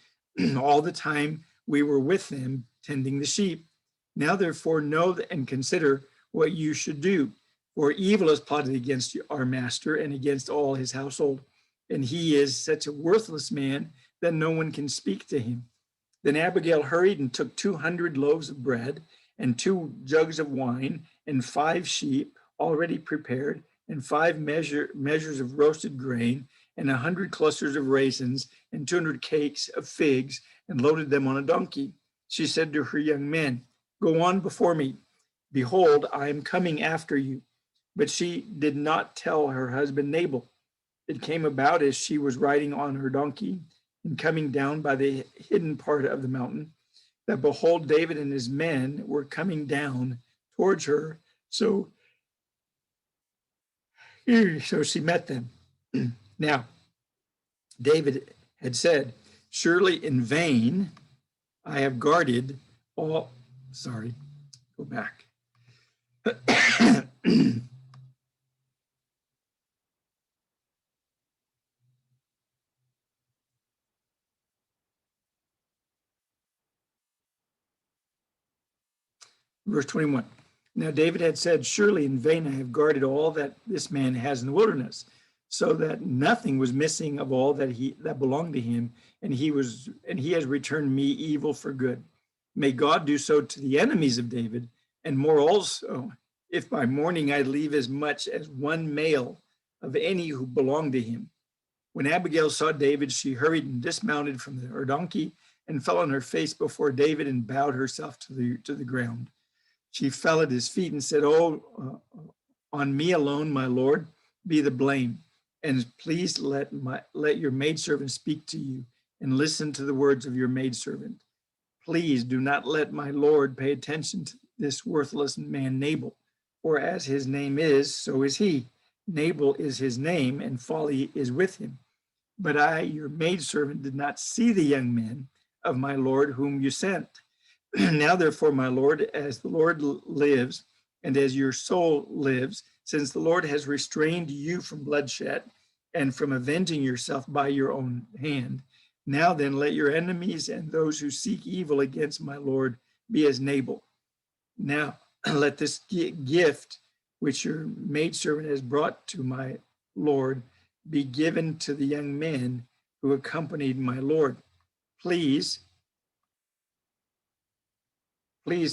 all the time we were with them tending the sheep. Now therefore know and consider what you should do. For evil is plotted against our master and against all his household, and he is such a worthless man that no one can speak to him." Then Abigail hurried and took 200 loaves of bread and 2 jugs of wine and 5 sheep already prepared and 5 measures of roasted grain and 100 clusters of raisins and 200 cakes of figs, and loaded them on a donkey. She said to her young men, "Go on before me. Behold, I am coming after you." But she did not tell her husband Nabal. It came about as she was riding on her donkey and coming down by the hidden part of the mountain, that behold, David and his men were coming down towards her. So she met them. Now, David had said, "Surely in vain I have guarded all," sorry, go back. Verse 21. Now David had said, surely in vain I have guarded all that this man has in the wilderness, so that nothing was missing of all that belonged to him, and he has returned me evil for good. May God do so to the enemies of David, and more also, if by morning I leave as much as one male of any who belonged to him. When Abigail saw David, she hurried and dismounted from her donkey and fell on her face before David and bowed herself to the ground. She fell at his feet and said, on me alone, my Lord, be the blame. And please let your maidservant speak to you and listen to the words of your maidservant. Please do not let my Lord pay attention to this worthless man Nabal, for as his name is, so is he. Nabal is his name, and folly is with him. But I, your maidservant, did not see the young men of my Lord whom you sent. Now, therefore, my Lord, as the Lord lives, and as your soul lives, since the Lord has restrained you from bloodshed and from avenging yourself by your own hand, now then let your enemies and those who seek evil against my Lord be as Nabal. Now let this gift which your maidservant has brought to my Lord be given to the young men who accompanied my Lord. Please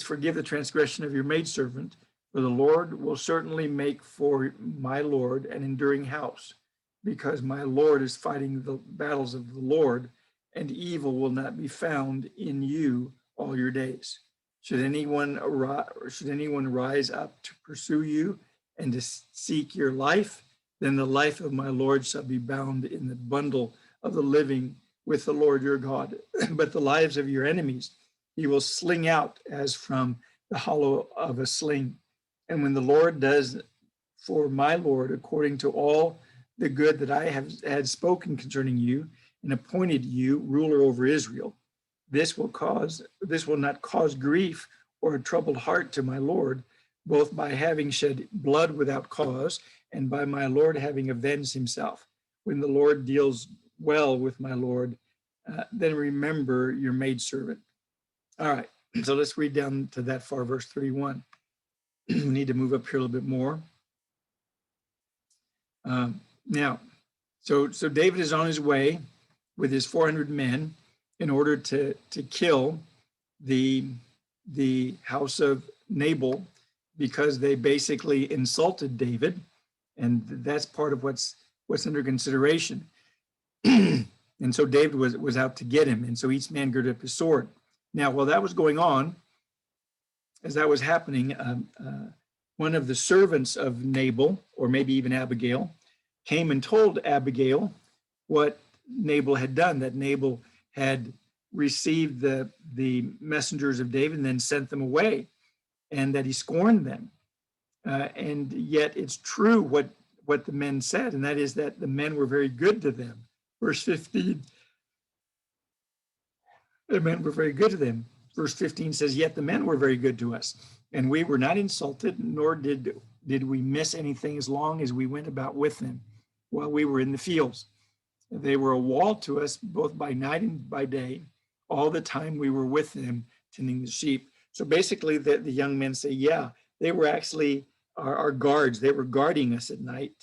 forgive the transgression of your maidservant, for the Lord will certainly make for my Lord an enduring house, because my Lord is fighting the battles of the Lord, and evil will not be found in you all your days. Should anyone rise up to pursue you and to seek your life, then the life of my Lord shall be bound in the bundle of the living with the Lord your God. But the lives of your enemies he will sling out as from the hollow of a sling. And when the Lord does for my Lord according to all the good that I have had spoken concerning you, and appointed you ruler over Israel, this will not cause grief or a troubled heart to my Lord, both by having shed blood without cause, and by my Lord having avenged himself. When the Lord deals well with my Lord, then remember your maidservant. All right, so let's read down to that far, verse 31. We need to move up here a little bit more. Now, so David is on his way with his 400 men in order to kill the house of Nabal, because they basically insulted David, and that's part of what's under consideration. And so David was out to get him, and so each man girded up his sword. Now, while that was going on, as that was happening, one of the servants of Nabal, or maybe even Abigail, came and told Abigail what Nabal had done, that Nabal had received the messengers of David and then sent them away, and that he scorned them. And yet it's true what the men said, and that is that the men were very good to them. Verse 15, the men were very good to them. Verse 15 says, yet the men were very good to us, and we were not insulted, nor did we miss anything as long as we went about with them while we were in the fields. They were a wall to us both by night and by day, all the time we were with them tending the sheep. So basically the young men say, yeah, they were actually our guards. They were guarding us at night,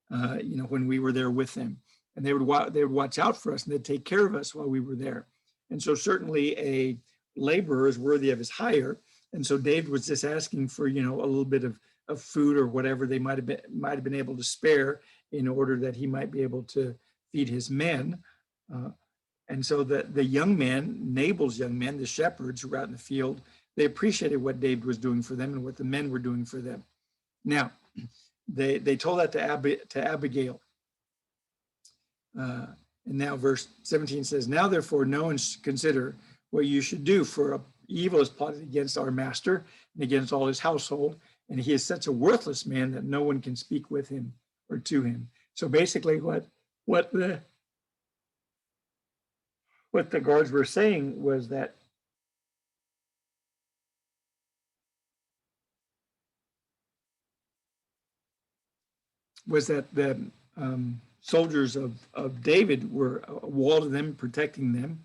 when we were there with them. And they would watch out for us, and they'd take care of us while we were there. And so certainly a laborer is worthy of his hire. And so David was just asking for, a little bit of food or whatever they might have been able to spare in order that he might be able to feed his men. And so the young men, Nabal's young men, the shepherds who were out in the field, they appreciated what David was doing for them and what the men were doing for them. Now, they told that to Abigail. And now verse 17 says, now therefore know and consider what you should do, for evil is plotted against our master and against all his household, and he is such a worthless man that no one can speak with him or to him. So basically what the guards were saying was that the soldiers of David were a wall to them, protecting them,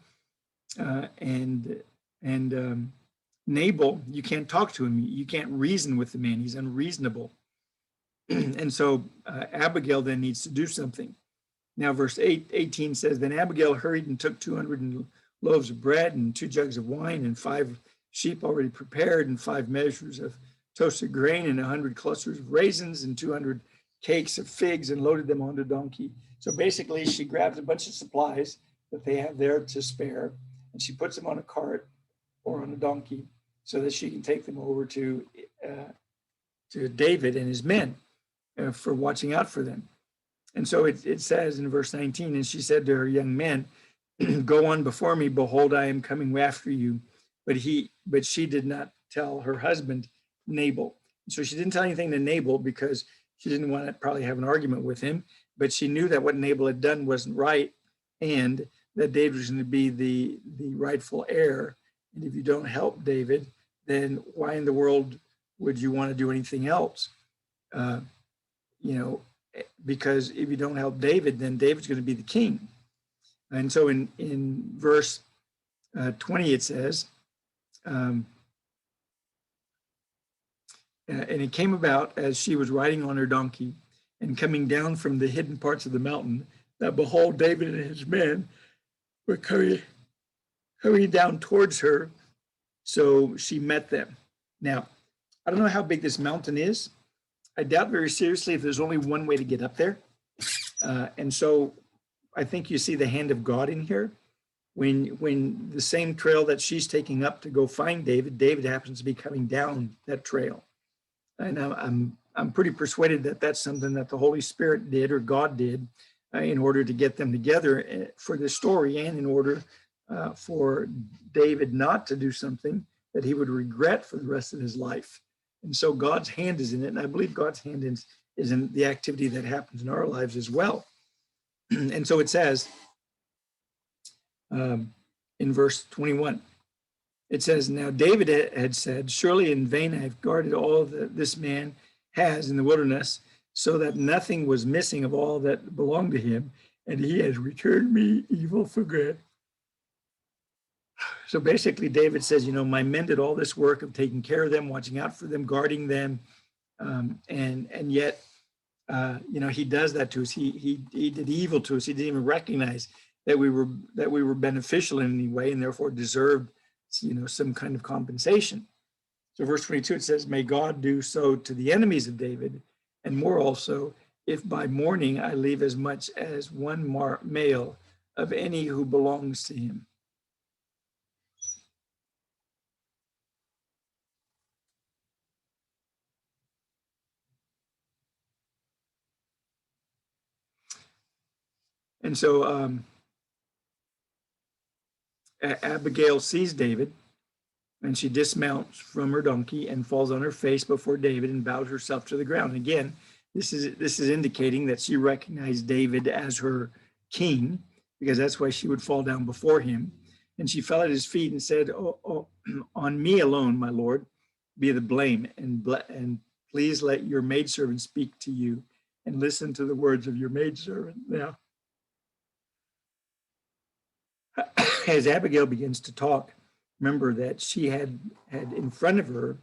and Nabal, you can't talk to him. You can't reason with the man. He's unreasonable. And so Abigail then needs to do something. Now, verse 18 says, then Abigail hurried and took 200 loaves of bread and 2 jugs of wine and 5 sheep already prepared and 5 measures of toasted grain and 100 clusters of raisins and 200 cakes of figs and loaded them onto a donkey. So basically, she grabs a bunch of supplies that they have there to spare, and she puts them on a cart or on a donkey so that she can take them over to David and his men for watching out for them. And so it says in verse 19, and she said to her young men, go on before me, behold, I am coming after you. But she did not tell her husband, Nabal. So she didn't tell anything to Nabal because she didn't want to probably have an argument with him, but she knew that what Nabal had done wasn't right and that David was going to be the rightful heir. And if you don't help David, then why in the world would you want to do anything else? Because if you don't help David, then David's going to be the king. And so in verse 20, it says, and it came about as she was riding on her donkey and coming down from the hidden parts of the mountain, that behold, David and his men were coming down towards her. So she met them. Now, I don't know how big this mountain is. I doubt very seriously if there's only one way to get up there. And so I think you see the hand of God in here. When the same trail that she's taking up to go find David happens to be coming down that trail. And I'm pretty persuaded that that's something that the Holy Spirit did or God did in order to get them together for this story and in order for David not to do something that he would regret for the rest of his life. And so God's hand is in it. And I believe God's hand is in the activity that happens in our lives as well. And so it says in verse 21, it says, now David had said, surely in vain I have guarded all that this man has in the wilderness, so that nothing was missing of all that belonged to him, and he has returned me evil for good. So basically David says, my men did all this work of taking care of them, watching out for them, guarding them, and yet he does that to us. He did evil to us. He didn't even recognize that we were beneficial in any way and therefore deserved some kind of compensation. So verse 22, it says, may God do so to the enemies of David, and more also, if by morning I leave as much as one male of any who belongs to him. And so Abigail sees David, and she dismounts from her donkey and falls on her face before David and bows herself to the ground. Again, this is indicating that she recognized David as her king, because that's why she would fall down before him. And she fell at his feet and said, oh, on me alone, my Lord, be the blame, and please let your maidservant speak to you and listen to the words of your maidservant. Now, as Abigail begins to talk, remember that she had in front of her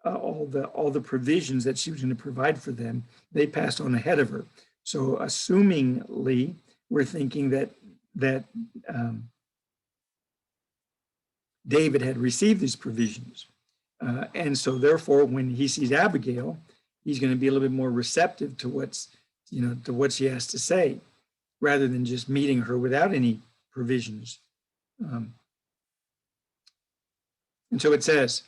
all the provisions that she was going to provide for them. They passed on ahead of her. So assumingly, we're thinking that David had received these provisions. And so therefore, when he sees Abigail, he's going to be a little bit more receptive to what she has to say, rather than just meeting her without any provisions. And so it says,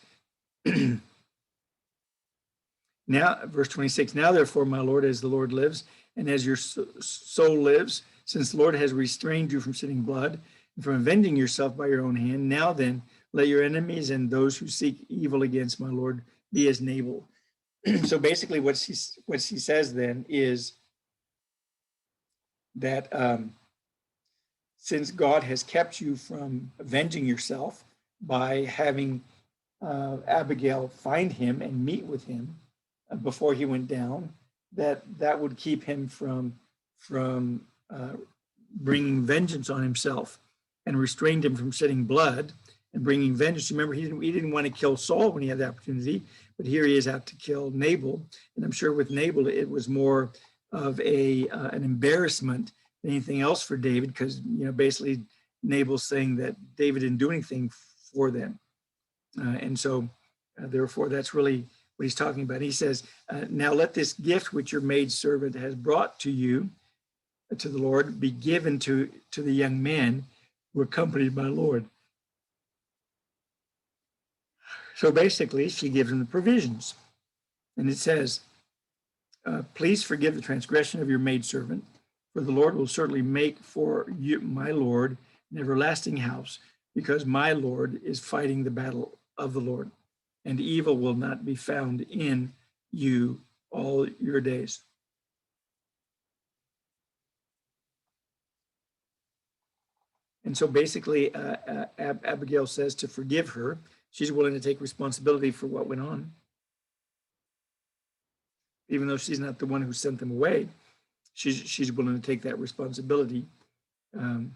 now, verse 26, now therefore, my Lord, as the Lord lives, and as your soul lives, since the Lord has restrained you from shedding blood and from avenging yourself by your own hand, now then, let your enemies and those who seek evil against my Lord be as Nabal. So basically what she says then is that since God has kept you from avenging yourself by having Abigail find him and meet with him before he went down, that would keep him from bringing vengeance on himself and restrained him from shedding blood. and bringing vengeance. Remember, he didn't want to kill Saul when he had the opportunity, but here he is out to kill Nabal. And I'm sure with Nabal, it was more of an embarrassment than anything else for David, because basically Nabal's saying that David didn't do anything for them, and so therefore that's really what he's talking about. He says, "Now let this gift which your maidservant has brought to you, to the Lord, be given to the young men who accompanied my Lord." So basically, she gives him the provisions, and it says, "Please forgive the transgression of your maidservant, for the Lord will certainly make for you, my Lord, an everlasting house, because my Lord is fighting the battle of the Lord, and evil will not be found in you all your days." And so basically, Abigail says to forgive her. She's willing to take responsibility for what went on, even though she's not the one who sent them away. She's willing to take that responsibility. And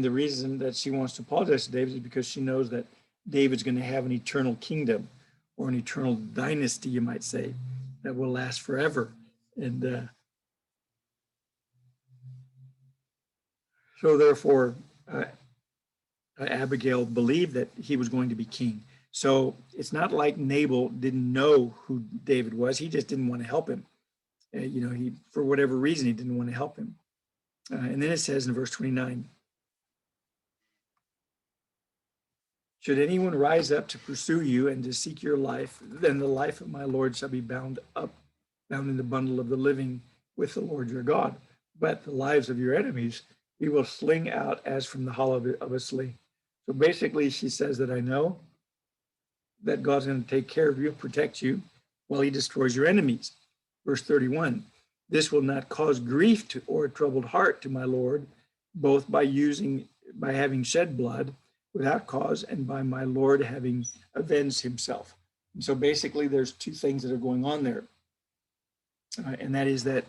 the reason that she wants to apologize to David is because she knows that David's going to have an eternal kingdom, or an eternal dynasty, you might say, that will last forever. And so therefore, Abigail believed that he was going to be king. So it's not like Nabal didn't know who David was. He just didn't want to help him. He, for whatever reason, he didn't want to help him. And then it says in verse 29, "Should anyone rise up to pursue you and to seek your life, then the life of my Lord shall be bound in the bundle of the living with the Lord your God. But the lives of your enemies he will sling out as from the hollow of a sling." So basically, she says that I know that God's going to take care of you, protect you, while he destroys your enemies. Verse 31, "This will not cause grief or a troubled heart to my Lord, both by having shed blood without cause, and by my Lord having avenged himself." And so basically, there's two things that are going on there. And that is that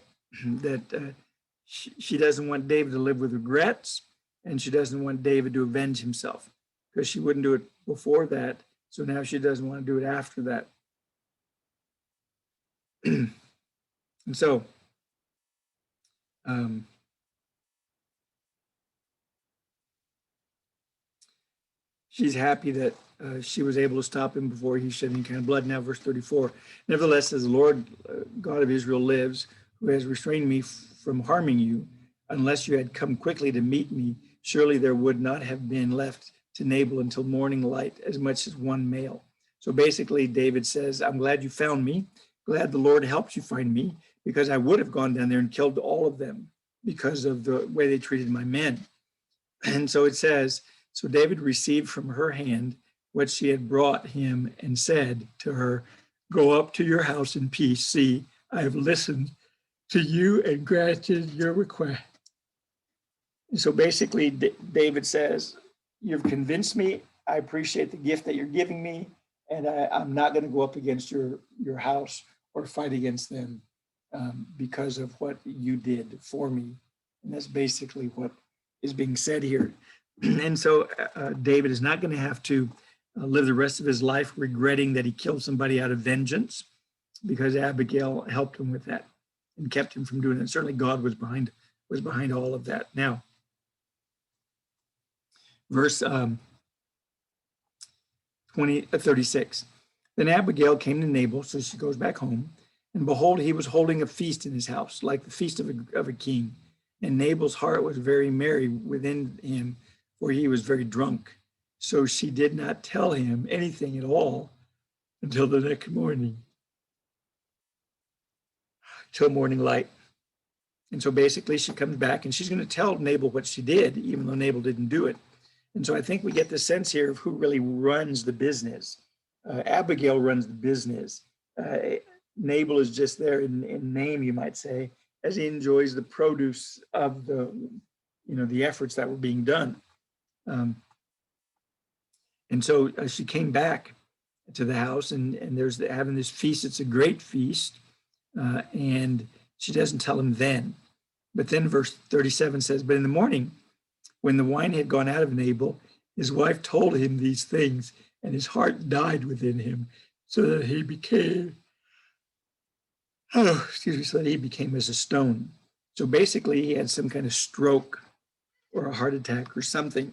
she doesn't want David to live with regrets, and she doesn't want David to avenge himself, because she wouldn't do it before that. So now she doesn't want to do it after that. And so she's happy that she was able to stop him before he shed any kind of blood. Now, verse 34, "Nevertheless, as the Lord God of Israel lives, who has restrained me from harming you, unless you had come quickly to meet me, surely there would not have been left to Nabal until morning light as much as one male." So basically, David says, "I'm glad you found me. Glad the Lord helped you find me, because I would have gone down there and killed all of them because of the way they treated my men." And so it says, "So David received from her hand what she had brought him, and said to her, 'Go up to your house in peace. See, I have listened to you and granted your request.'" And so basically, David says, "You've convinced me. I appreciate the gift that you're giving me, and I'm not going to go up against your house or fight against them because of what you did for me." And that's basically what is being said here. And so David is not going to have to live the rest of his life regretting that he killed somebody out of vengeance, because Abigail helped him with that and kept him from doing it. And certainly God was behind all of that. Now, verse 36. "Then Abigail came to Nabal," so she goes back home, "and behold, he was holding a feast in his house, like the feast of a king. And Nabal's heart was very merry within him, for he was very drunk. So she did not tell him anything at all until the next morning, till morning light." And so basically she comes back and she's going to tell Nabal what she did, even though Nabal didn't do it. And so I think we get the sense here of who really runs the business. Abigail runs the business. Nabal is just there in name, you might say, as he enjoys the produce of the efforts that were being done. And so she came back to the house, and there's having this feast. It's a great feast, and she doesn't tell him then. But then verse 37 says, "But in the morning, When the wine had gone out of Nabal, his wife told him these things, and his heart died within him, so that he became, so that he became as a stone. So basically, he had some kind of stroke or a heart attack or something,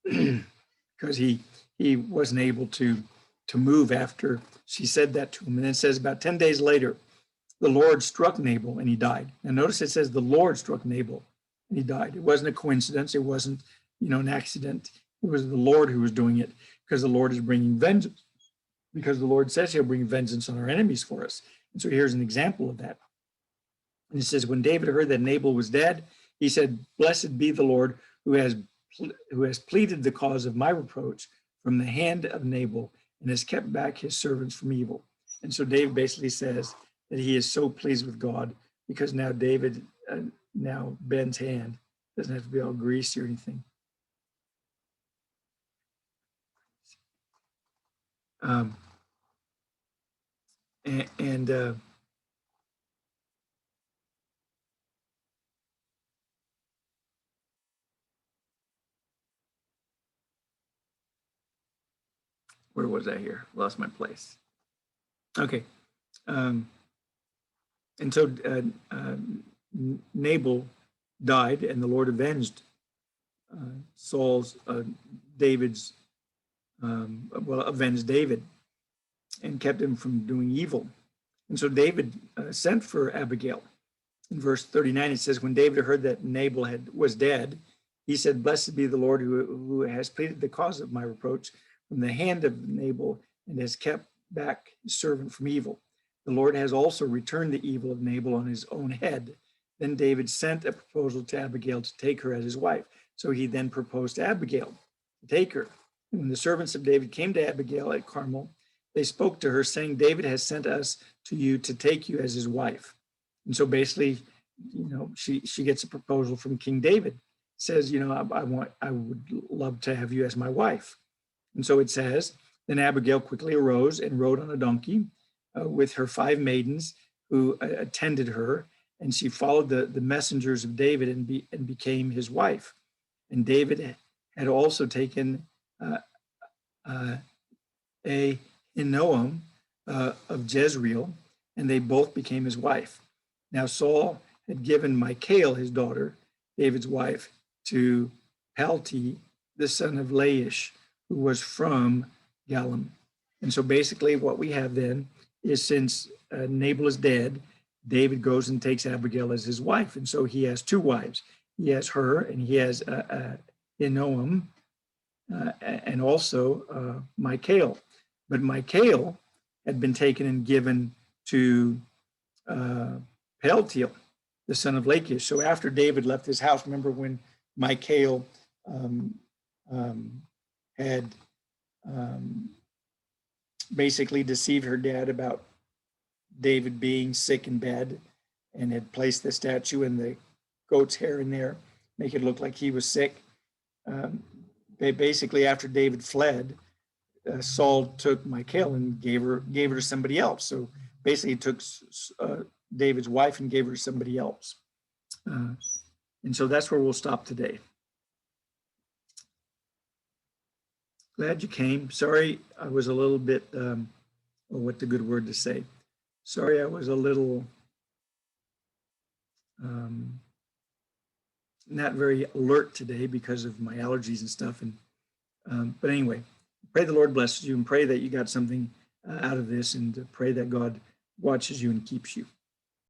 because he wasn't able to move after she said that to him. And then it says about 10 days later, the Lord struck Nabal and he died. Now notice it says the Lord struck Nabal and he died. It wasn't a coincidence. It wasn't, an accident. It was the Lord who was doing it, because the Lord is bringing vengeance, because the Lord says he'll bring vengeance on our enemies for us. And so here's an example of that. And it says, when David heard that Nabal was dead, he said, blessed be the Lord who has pleaded the cause of my reproach from the hand of Nabal and has kept back his servants from evil. And so David basically says that he is so pleased with God, because now David, now Ben's hand doesn't have to be all greasy or anything. Where was I here? Lost my place. Okay. And so Nabal died, and the Lord avenged avenged David and kept him from doing evil. And so David sent for Abigail. In verse 39, it says, when David heard that Nabal was dead, he said, blessed be the Lord who has pleaded the cause of my reproach from the hand of Nabal and has kept back his servant from evil. The Lord has also returned the evil of Nabal on his own head. Then David sent a proposal to Abigail to take her as his wife. So he then proposed to Abigail to take her. And when the servants of David came to Abigail at Carmel, they spoke to her, saying, David has sent us to you to take you as his wife. And so basically, she gets a proposal from King David. Says, I would love to have you as my wife. And so it says, then Abigail quickly arose and rode on a donkey with her 5 maidens who attended her, and she followed the messengers of David and became his wife. And David had also taken Ahinoam of Jezreel, and they both became his wife. Now Saul had given Michal, his daughter, David's wife, to Palti, the son of Laish, who was from Galim. And so basically what we have then is, since Nabal is dead, David goes and takes Abigail as his wife. And so he has 2 wives. He has her, and he has Ahinoam, and also Michal. But Michal had been taken and given to Paltiel, the son of Lachish. So after David left his house, remember when Michal had basically deceived her dad about David being sick in bed, and had placed the statue and the goat's hair in there, make it look like he was sick. Basically, after David fled, Saul took Michal and gave her to somebody else. So basically, he took David's wife and gave her to somebody else. And so that's where we'll stop today. Glad you came. Sorry, I was a little bit, what's the good word to say? Sorry, I was a little not very alert today because of my allergies and stuff. And but anyway, pray the Lord blesses you, and pray that you got something out of this, and pray that God watches you and keeps you.